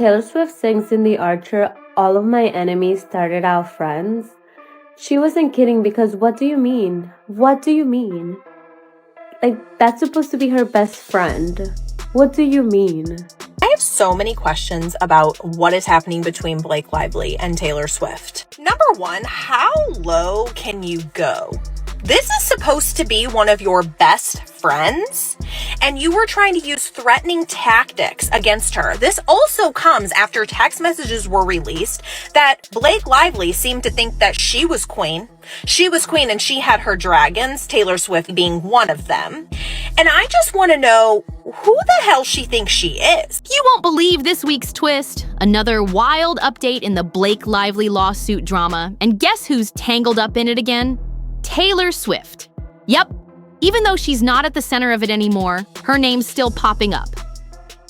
Taylor Swift sings in The Archer, "All of my enemies started out friends." She wasn't kidding, because what do you mean? What do you mean? Like, that's supposed to be her best friend. What do you mean? I have so many questions about what is happening between Blake Lively and Taylor Swift. Number one, how low can you go? This is supposed to be one of your best friends, and you were trying to use threatening tactics against her. This also comes after text messages were released that Blake Lively seemed to think that she was queen. She was queen and she had her dragons, Taylor Swift being one of them. And I just want to know who the hell she thinks she is. You won't believe this week's twist. Another wild update in the Blake Lively lawsuit drama. And guess who's tangled up in it again? Taylor Swift. Yep, even though she's not at the center of it anymore, her name's still popping up.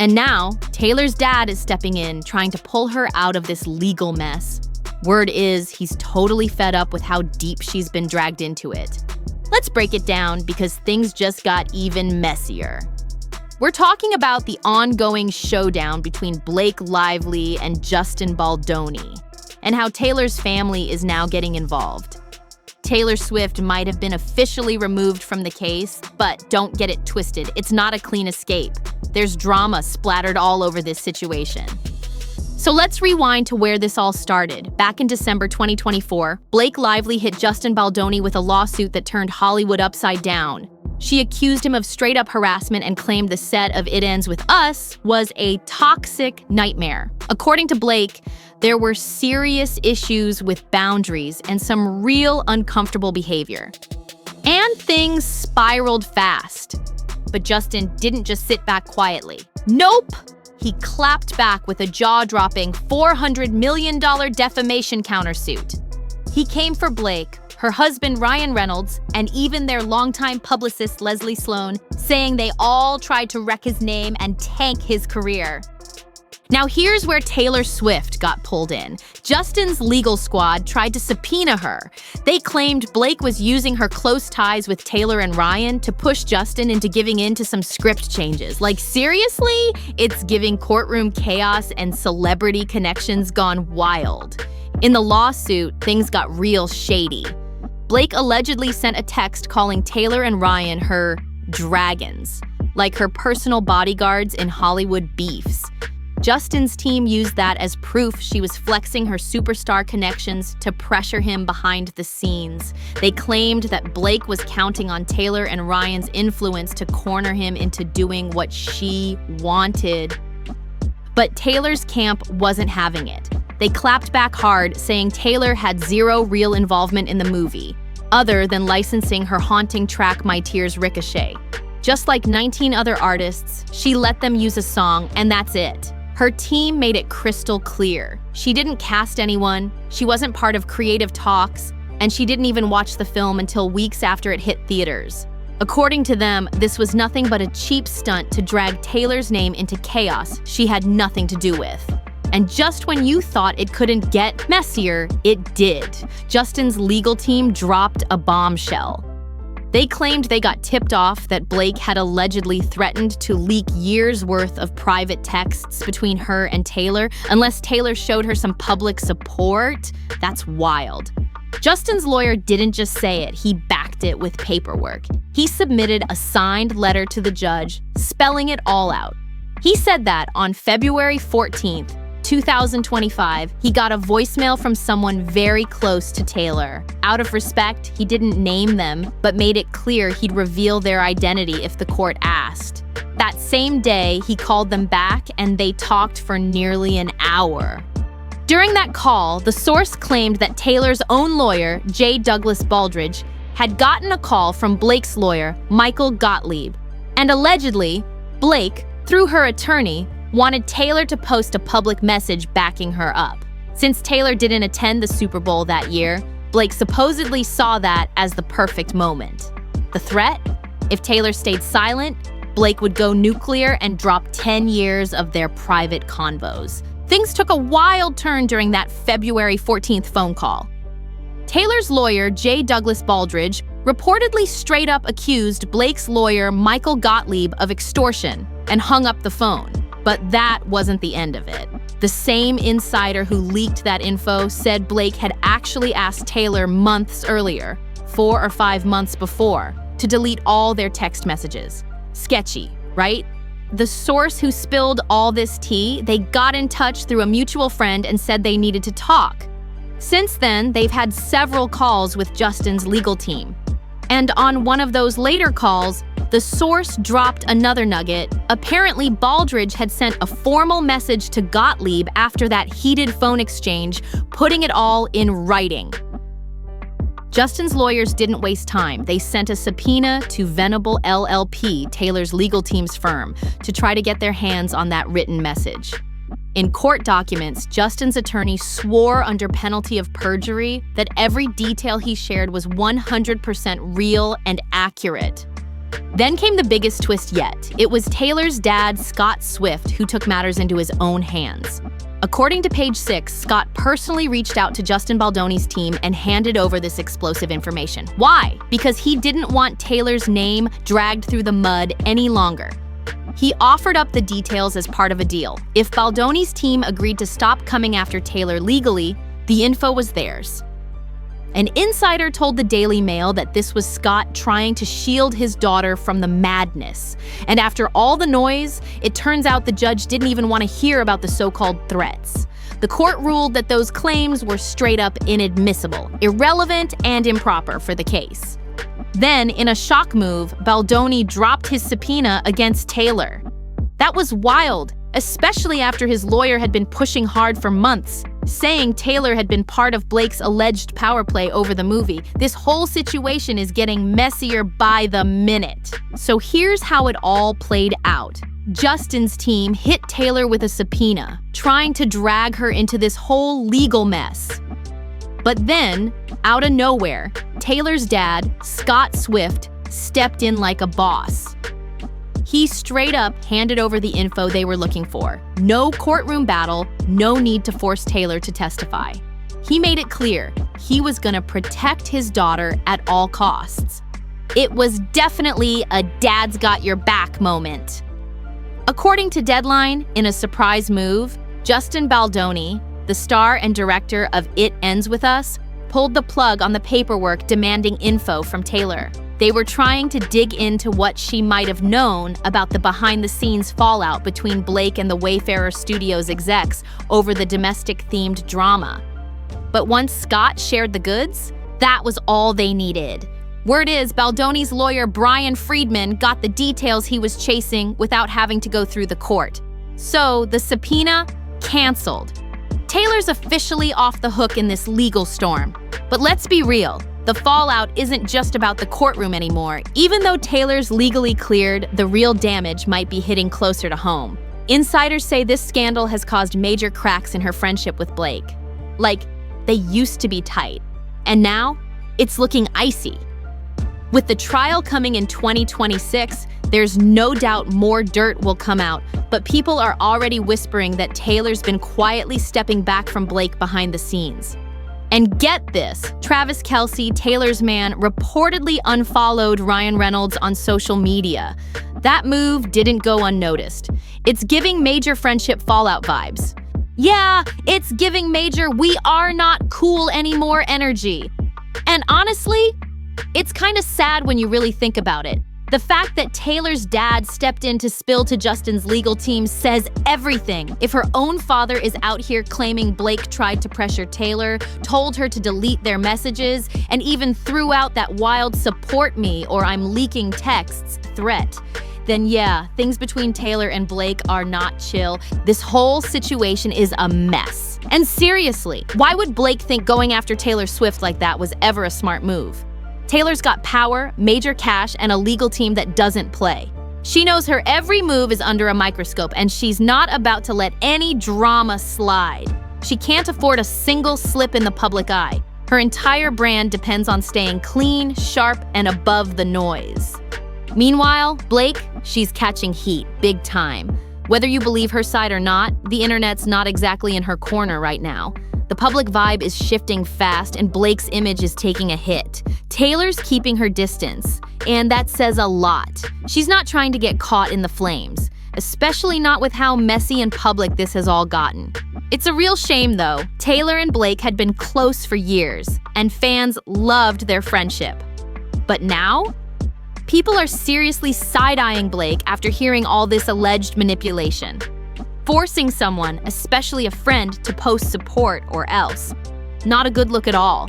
And now, Taylor's dad is stepping in, trying to pull her out of this legal mess. Word is, he's totally fed up with how deep she's been dragged into it. Let's break it down, because things just got even messier. We're talking about the ongoing showdown between Blake Lively and Justin Baldoni, and how Taylor's family is now getting involved. Taylor Swift might have been officially removed from the case, but don't get it twisted, it's not a clean escape. There's drama splattered all over this situation. So let's rewind to where this all started. Back in December 2024, Blake Lively hit Justin Baldoni with a lawsuit that turned Hollywood upside down. She accused him of straight-up harassment and claimed the set of It Ends With Us was a toxic nightmare. According to Blake, there were serious issues with boundaries and some real uncomfortable behavior. And things spiraled fast. But Justin didn't just sit back quietly. Nope! He clapped back with a jaw-dropping $400 million defamation countersuit. He came for Blake, her husband Ryan Reynolds, and even their longtime publicist Leslie Sloan, saying they all tried to wreck his name and tank his career. Now here's where Taylor Swift got pulled in. Justin's legal squad tried to subpoena her. They claimed Blake was using her close ties with Taylor and Ryan to push Justin into giving in to some script changes. Like, seriously? It's giving courtroom chaos and celebrity connections gone wild. In the lawsuit, things got real shady. Blake allegedly sent a text calling Taylor and Ryan her dragons, like her personal bodyguards in Hollywood beefs. Justin's team used that as proof she was flexing her superstar connections to pressure him behind the scenes. They claimed that Blake was counting on Taylor and Ryan's influence to corner him into doing what she wanted. But Taylor's camp wasn't having it. They clapped back hard, saying Taylor had zero real involvement in the movie, other than licensing her haunting track My Tears Ricochet. Just like 19 other artists, she let them use a song, and that's it. Her team made it crystal clear. She didn't cast anyone, she wasn't part of creative talks, and she didn't even watch the film until weeks after it hit theaters. According to them, this was nothing but a cheap stunt to drag Taylor's name into chaos she had nothing to do with. And just when you thought it couldn't get messier, it did. Justin's legal team dropped a bombshell. They claimed they got tipped off that Blake had allegedly threatened to leak years' worth of private texts between her and Taylor unless Taylor showed her some public support. That's wild. Justin's lawyer didn't just say it, he backed it with paperwork. He submitted a signed letter to the judge, spelling it all out. He said that on February 14th, 2025, he got a voicemail from someone very close to Taylor. Out of respect, he didn't name them, but made it clear he'd reveal their identity if the court asked. That same day, he called them back and they talked for nearly an hour. During that call, the source claimed that Taylor's own lawyer, J. Douglas Baldridge, had gotten a call from Blake's lawyer, Michael Gottlieb. And allegedly, Blake, through her attorney, wanted Taylor to post a public message backing her up. Since Taylor didn't attend the Super Bowl that year, Blake supposedly saw that as the perfect moment. The threat? If Taylor stayed silent, Blake would go nuclear and drop 10 years of their private convos. Things took a wild turn during that February 14th phone call. Taylor's lawyer, J. Douglas Baldridge, reportedly straight up accused Blake's lawyer, Michael Gottlieb, of extortion and hung up the phone. But that wasn't the end of it. The same insider who leaked that info said Blake had actually asked Taylor months earlier, 4 or 5 months before, to delete all their text messages. Sketchy, right? The source who spilled all this tea, they got in touch through a mutual friend and said they needed to talk. Since then, they've had several calls with Justin's legal team. And on one of those later calls, the source dropped another nugget. Apparently, Baldridge had sent a formal message to Gottlieb after that heated phone exchange, putting it all in writing. Justin's lawyers didn't waste time. They sent a subpoena to Venable LLP, Taylor's legal team's firm, to try to get their hands on that written message. In court documents, Justin's attorney swore under penalty of perjury that every detail he shared was 100% real and accurate. Then came the biggest twist yet. It was Taylor's dad, Scott Swift, who took matters into his own hands. According to Page 6, Scott personally reached out to Justin Baldoni's team and handed over this explosive information. Why? Because he didn't want Taylor's name dragged through the mud any longer. He offered up the details as part of a deal. If Baldoni's team agreed to stop coming after Taylor legally, the info was theirs. An insider told the Daily Mail that this was Scott trying to shield his daughter from the madness. And after all the noise, it turns out the judge didn't even want to hear about the so-called threats. The court ruled that those claims were straight up inadmissible, irrelevant, and improper for the case. Then, in a shock move, Baldoni dropped his subpoena against Taylor. That was wild, especially after his lawyer had been pushing hard for months, saying Taylor had been part of Blake's alleged power play over the movie. This whole situation is getting messier by the minute. So here's how it all played out. Justin's team hit Taylor with a subpoena, trying to drag her into this whole legal mess. But then, out of nowhere, Taylor's dad, Scott Swift, stepped in like a boss. He straight up handed over the info they were looking for. No courtroom battle, no need to force Taylor to testify. He made it clear he was gonna protect his daughter at all costs. It was definitely a dad's got your back moment. According to Deadline, in a surprise move, Justin Baldoni, the star and director of It Ends With Us, pulled the plug on the paperwork demanding info from Taylor. They were trying to dig into what she might have known about the behind-the-scenes fallout between Blake and the Wayfarer Studios execs over the domestic-themed drama. But once Scott shared the goods, that was all they needed. Word is, Baldoni's lawyer Brian Friedman got the details he was chasing without having to go through the court. So the subpoena canceled. Taylor's officially off the hook in this legal storm. But let's be real, the fallout isn't just about the courtroom anymore. Even though Taylor's legally cleared, the real damage might be hitting closer to home. Insiders say this scandal has caused major cracks in her friendship with Blake. Like, they used to be tight, and now it's looking icy. With the trial coming in 2026, there's no doubt more dirt will come out, but people are already whispering that Taylor's been quietly stepping back from Blake behind the scenes. And get this, Travis Kelce, Taylor's man, reportedly unfollowed Ryan Reynolds on social media. That move didn't go unnoticed. It's giving major friendship fallout vibes. Yeah, it's giving major we are not cool anymore energy. And honestly, it's kind of sad when you really think about it. The fact that Taylor's dad stepped in to spill to Justin's legal team says everything. If her own father is out here claiming Blake tried to pressure Taylor, told her to delete their messages, and even threw out that wild "support me" or "I'm leaking texts" threat, then yeah, things between Taylor and Blake are not chill. This whole situation is a mess. And seriously, why would Blake think going after Taylor Swift like that was ever a smart move? Taylor's got power, major cash, and a legal team that doesn't play. She knows her every move is under a microscope, and she's not about to let any drama slide. She can't afford a single slip in the public eye. Her entire brand depends on staying clean, sharp, and above the noise. Meanwhile, Blake, she's catching heat, big time. Whether you believe her side or not, the internet's not exactly in her corner right now. The public vibe is shifting fast, and Blake's image is taking a hit. Taylor's keeping her distance, and that says a lot. She's not trying to get caught in the flames, especially not with how messy and public this has all gotten. It's a real shame, though. Taylor and Blake had been close for years, and fans loved their friendship. But now, people are seriously side-eyeing Blake after hearing all this alleged manipulation. Forcing someone, especially a friend, to post support or else. Not a good look at all.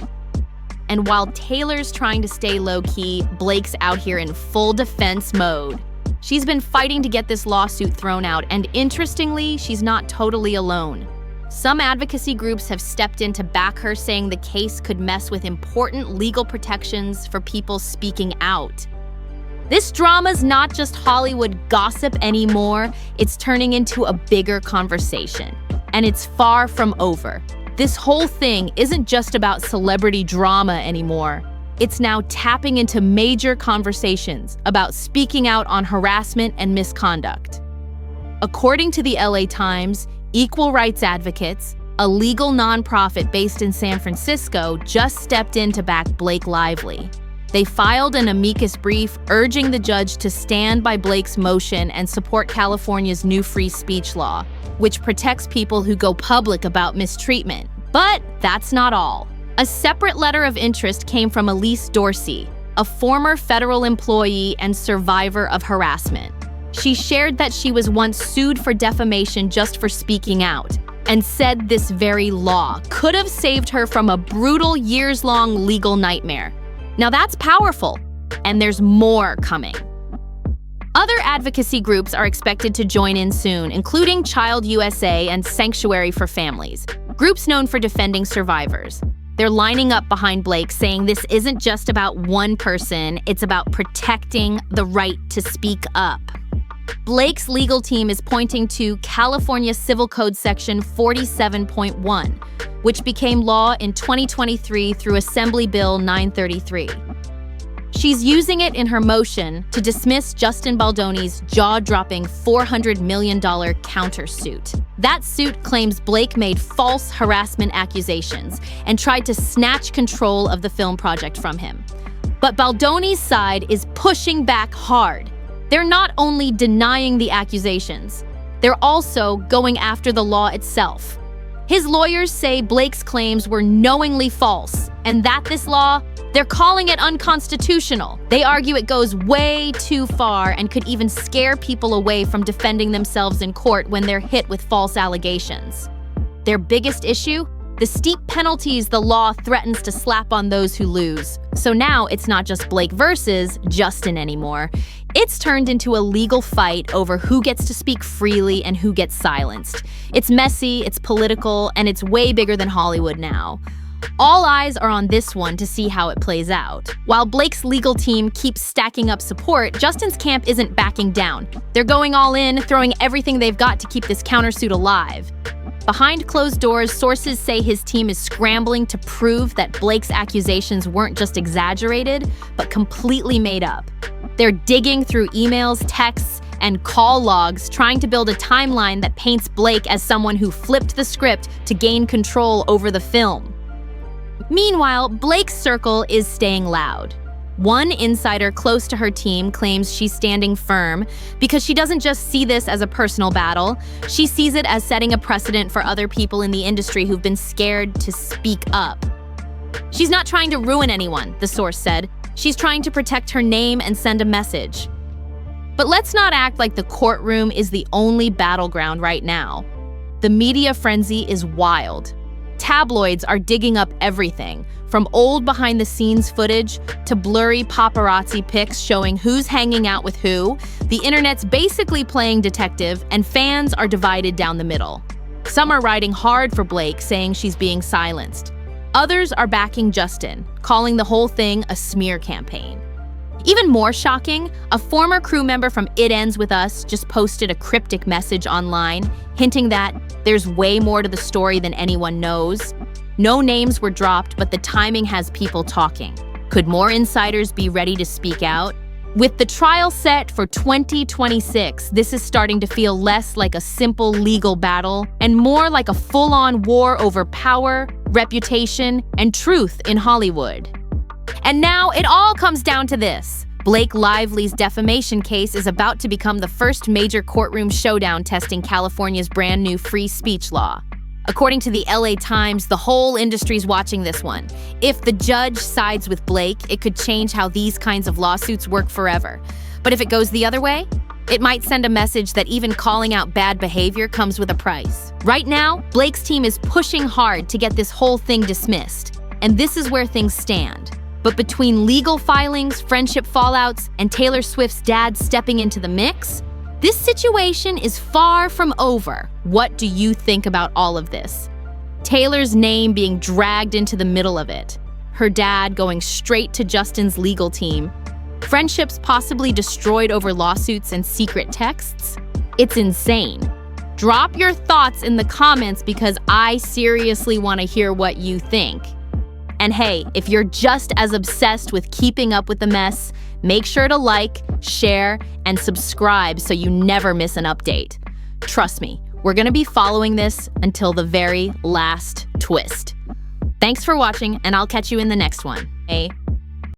And while Taylor's trying to stay low-key, Blake's out here in full defense mode. She's been fighting to get this lawsuit thrown out, and interestingly, she's not totally alone. Some advocacy groups have stepped in to back her, saying the case could mess with important legal protections for people speaking out. This drama's not just Hollywood gossip anymore, it's turning into a bigger conversation. And it's far from over. This whole thing isn't just about celebrity drama anymore. It's now tapping into major conversations about speaking out on harassment and misconduct. According to the LA Times, equal rights advocates, a legal nonprofit based in San Francisco, just stepped in to back Blake Lively. They filed an amicus brief urging the judge to stand by Blake's motion and support California's new free speech law, which protects people who go public about mistreatment. But that's not all. A separate letter of interest came from Elise Dorsey, a former federal employee and survivor of harassment. She shared that she was once sued for defamation just for speaking out, and said this very law could have saved her from a brutal years-long legal nightmare. Now that's powerful, and there's more coming. Other advocacy groups are expected to join in soon, including Child USA and Sanctuary for Families, groups known for defending survivors. They're lining up behind Blake, saying this isn't just about one person, it's about protecting the right to speak up. Blake's legal team is pointing to California Civil Code Section 47.1, which became law in 2023 through Assembly Bill 933. She's using it in her motion to dismiss Justin Baldoni's jaw-dropping $400 million countersuit. That suit claims Blake made false harassment accusations and tried to snatch control of the film project from him. But Baldoni's side is pushing back hard. They're not only denying the accusations, they're also going after the law itself. His lawyers say Blake's claims were knowingly false, and that this law, they're calling it unconstitutional. They argue it goes way too far and could even scare people away from defending themselves in court when they're hit with false allegations. Their biggest issue? The steep penalties the law threatens to slap on those who lose. So now it's not just Blake versus Justin anymore. It's turned into a legal fight over who gets to speak freely and who gets silenced. It's messy, it's political, and it's way bigger than Hollywood now. All eyes are on this one to see how it plays out. While Blake's legal team keeps stacking up support, Justin's camp isn't backing down. They're going all in, throwing everything they've got to keep this countersuit alive. Behind closed doors, sources say his team is scrambling to prove that Blake's accusations weren't just exaggerated, but completely made up. They're digging through emails, texts, and call logs, trying to build a timeline that paints Blake as someone who flipped the script to gain control over the film. Meanwhile, Blake's circle is staying loud. One insider close to her team claims she's standing firm because she doesn't just see this as a personal battle, she sees it as setting a precedent for other people in the industry who've been scared to speak up. She's not trying to ruin anyone, the source said. She's trying to protect her name and send a message. But let's not act like the courtroom is the only battleground right now. The media frenzy is wild. Tabloids are digging up everything, from old behind-the-scenes footage to blurry paparazzi pics showing who's hanging out with who. The internet's basically playing detective, and fans are divided down the middle. Some are riding hard for Blake, saying she's being silenced. Others are backing Justin, calling the whole thing a smear campaign. Even more shocking, a former crew member from It Ends With Us just posted a cryptic message online, hinting that there's way more to the story than anyone knows. No names were dropped, but the timing has people talking. Could more insiders be ready to speak out? With the trial set for 2026, this is starting to feel less like a simple legal battle and more like a full-on war over power, reputation, and truth in Hollywood. And now it all comes down to this. Blake Lively's defamation case is about to become the first major courtroom showdown testing California's brand new free speech law. According to the LA Times, the whole industry's watching this one. If the judge sides with Blake, it could change how these kinds of lawsuits work forever. But if it goes the other way, it might send a message that even calling out bad behavior comes with a price. Right now, Blake's team is pushing hard to get this whole thing dismissed. And this is where things stand. But between legal filings, friendship fallouts, and Taylor Swift's dad stepping into the mix, this situation is far from over. What do you think about all of this? Taylor's name being dragged into the middle of it. Her dad going straight to Justin's legal team. Friendships possibly destroyed over lawsuits and secret texts. It's insane. Drop your thoughts in the comments because I seriously want to hear what you think. And hey, if you're just as obsessed with keeping up with the mess, make sure to like, share, and subscribe so you never miss an update. Trust me, we're going to be following this until the very last twist. Thanks for watching, and I'll catch you in the next one. Hey.